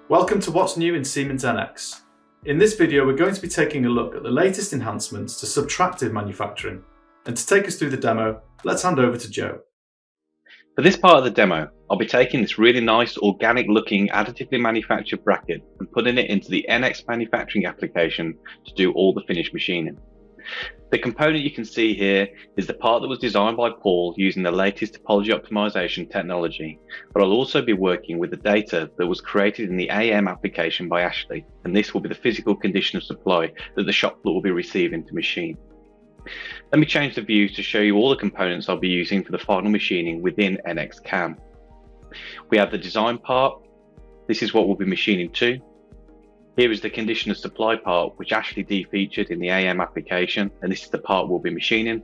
Welcome to What's New in Siemens NX. In this video, we're going to be taking a look at the latest enhancements to subtractive manufacturing. And to take us through the demo, let's hand over to Joe. For this part of the demo, I'll be taking this really nice organic looking additively manufactured bracket and putting it into the NX manufacturing application to do all the finished machining. The component you can see here is the part that was designed by Paul using the latest topology optimization technology, but I'll also be working with the data that was created in the AM application by Ashley, and this will be the physical condition of supply that the shop floor will be receiving to machine. Let me change the view to show you all the components I'll be using for the final machining within NX CAM. We have the design part. This is what we'll be machining to. Here is the condition of supply part, which Ashley de-featured in the AM application, and this is the part we'll be machining.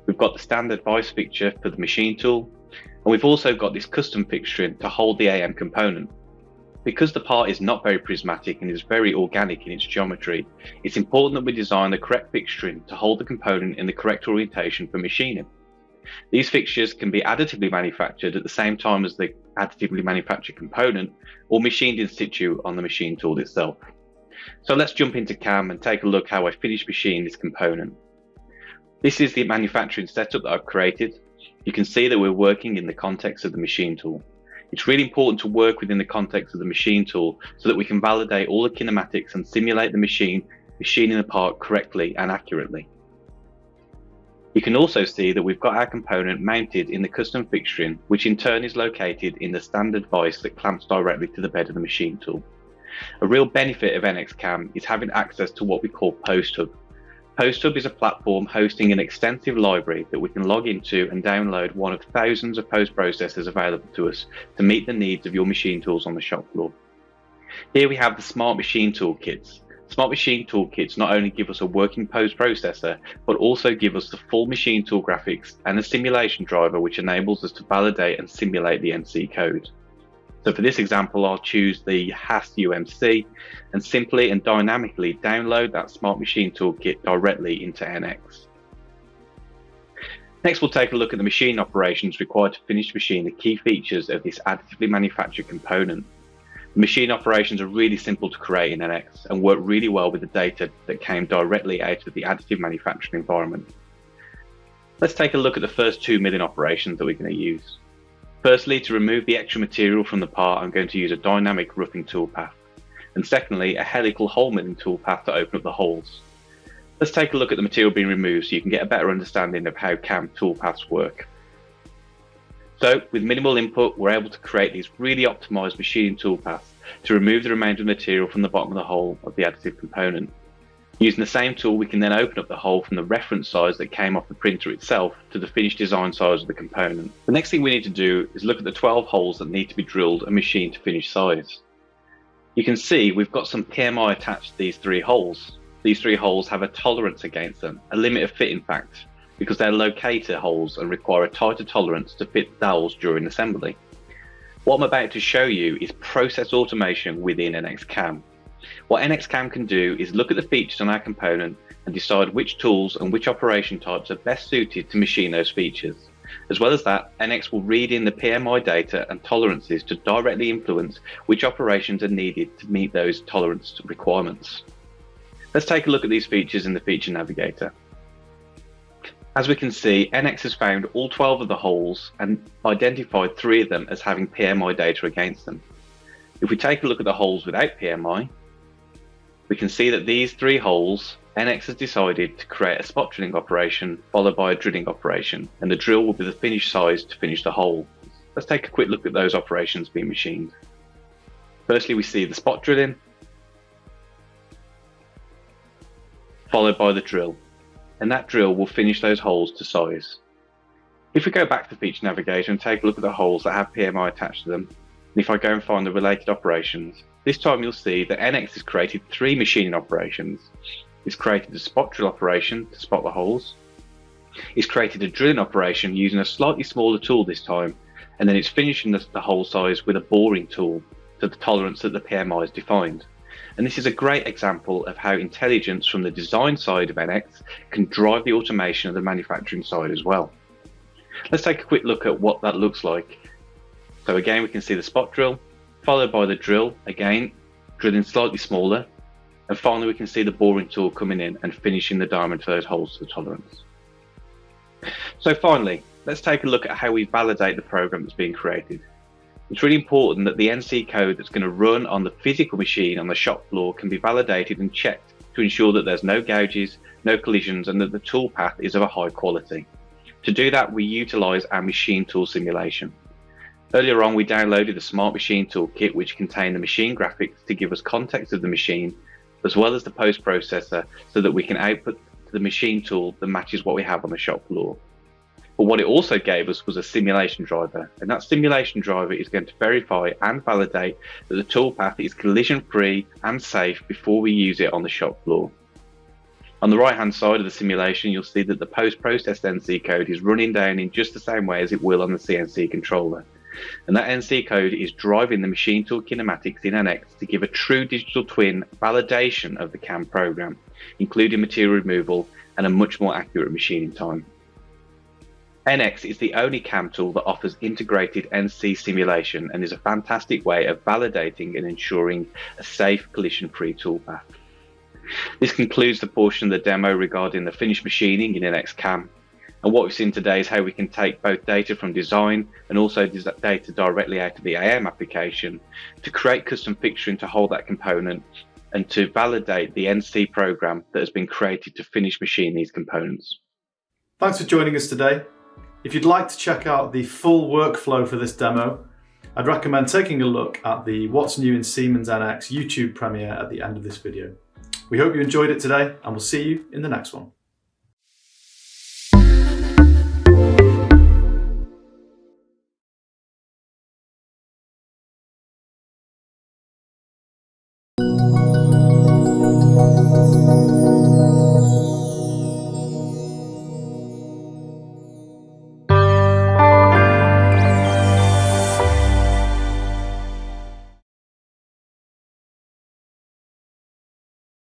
We've got the standard vice fixture for the machine tool, and we've also got this custom fixturing to hold the AM component. Because the part is not very prismatic and is very organic in its geometry, it's important that we design the correct fixturing to hold the component in the correct orientation for machining. These fixtures can be additively manufactured at the same time as the additively manufactured component, or machined in situ on the machine tool itself. So let's jump into CAM and take a look how I finished machining this component. This is the manufacturing setup that I've created. You can see that we're working in the context of the machine tool. It's really important to work within the context of the machine tool so that we can validate all the kinematics and simulate the machining the part correctly and accurately. You can also see that we've got our component mounted in the custom fixturing, which in turn is located in the standard vise that clamps directly to the bed of the machine tool. A real benefit of NX CAM is having access to what we call PostHub. PostHub is a platform hosting an extensive library that we can log into and download one of thousands of post processors available to us to meet the needs of your machine tools on the shop floor. Here we have the Smart Machine Toolkits. Smart Machine Toolkits not only give us a working post processor, but also give us the full machine tool graphics and a simulation driver which enables us to validate and simulate the NC code. So for this example, I'll choose the HAS UMC and simply and dynamically download that Smart Machine Toolkit directly into NX. Next, we'll take a look at the machine operations required to finish machine the key features of this additively manufactured component. The machine operations are really simple to create in NX and work really well with the data that came directly out of the additive manufacturing environment. Let's take a look at the first 2 milling operations that we're going to use. Firstly, to remove the extra material from the part, I'm going to use a dynamic roughing toolpath. And secondly, a helical hole milling toolpath to open up the holes. Let's take a look at the material being removed so you can get a better understanding of how CAM toolpaths work. So with minimal input, we're able to create these really optimized machining toolpaths to remove the remainder of material from the bottom of the hole of the additive component. Using the same tool, we can then open up the hole from the reference size that came off the printer itself to the finished design size of the component. The next thing we need to do is look at the 12 holes that need to be drilled and machined to finish size. You can see we've got some PMI attached to these 3 holes. These 3 holes have a tolerance against them, a limit of fit in fact, because they're locator holes and require a tighter tolerance to fit dowels during assembly. What I'm about to show you is process automation within NX CAM. What NX CAM can do is look at the features on our component and decide which tools and which operation types are best suited to machine those features. As well as that, NX will read in the PMI data and tolerances to directly influence which operations are needed to meet those tolerance requirements. Let's take a look at these features in the Feature Navigator. As we can see, NX has found all 12 of the holes and identified 3 of them as having PMI data against them. If we take a look at the holes without PMI, we can see that these 3 holes, NX has decided to create a spot drilling operation followed by a drilling operation, and the drill will be the finished size to finish the hole. Let's take a quick look at those operations being machined. Firstly, we see the spot drilling, followed by the drill. And that drill will finish those holes to size. If we go back to the Feature Navigator and take a look at the holes that have PMI attached to them, and if I go and find the related operations, this time you'll see that NX has created 3 machining operations. It's created a spot drill operation to spot the holes. It's created a drilling operation using a slightly smaller tool this time, and then it's finishing the hole size with a boring tool to the tolerance that the PMI has defined. And this is a great example of how intelligence from the design side of NX can drive the automation of the manufacturing side as well. Let's take a quick look at what that looks like. So again, we can see the spot drill, followed by the drill, again, drilling slightly smaller. And finally, we can see the boring tool coming in and finishing the diamond for those holes to tolerance. So finally, let's take a look at how we validate the program that's being created. It's really important that the NC code that's going to run on the physical machine on the shop floor can be validated and checked to ensure that there's no gouges, no collisions, and that the tool path is of a high quality. To do that, we utilize our machine tool simulation. Earlier on, we downloaded the Smart Machine Toolkit, which contained the machine graphics to give us context of the machine, as well as the post processor, so that we can output to the machine tool that matches what we have on the shop floor. But what it also gave us was a simulation driver, and that simulation driver is going to verify and validate that the toolpath is collision-free and safe before we use it on the shop floor. On the right-hand side of the simulation, you'll see that the post-processed NC code is running down in just the same way as it will on the CNC controller. And that NC code is driving the machine tool kinematics in NX to give a true digital twin validation of the CAM program, including material removal and a much more accurate machining time. NX is the only CAM tool that offers integrated NC simulation and is a fantastic way of validating and ensuring a safe collision-free toolpath. This concludes the portion of the demo regarding the finished machining in NX CAM. And what we've seen today is how we can take both data from design and also data directly out of the AM application to create custom fixturing to hold that component and to validate the NC program that has been created to finish machine these components. Thanks for joining us today. If you'd like to check out the full workflow for this demo, I'd recommend taking a look at the What's New in Siemens NX YouTube premiere at the end of this video. We hope you enjoyed it today, and we'll see you in the next one.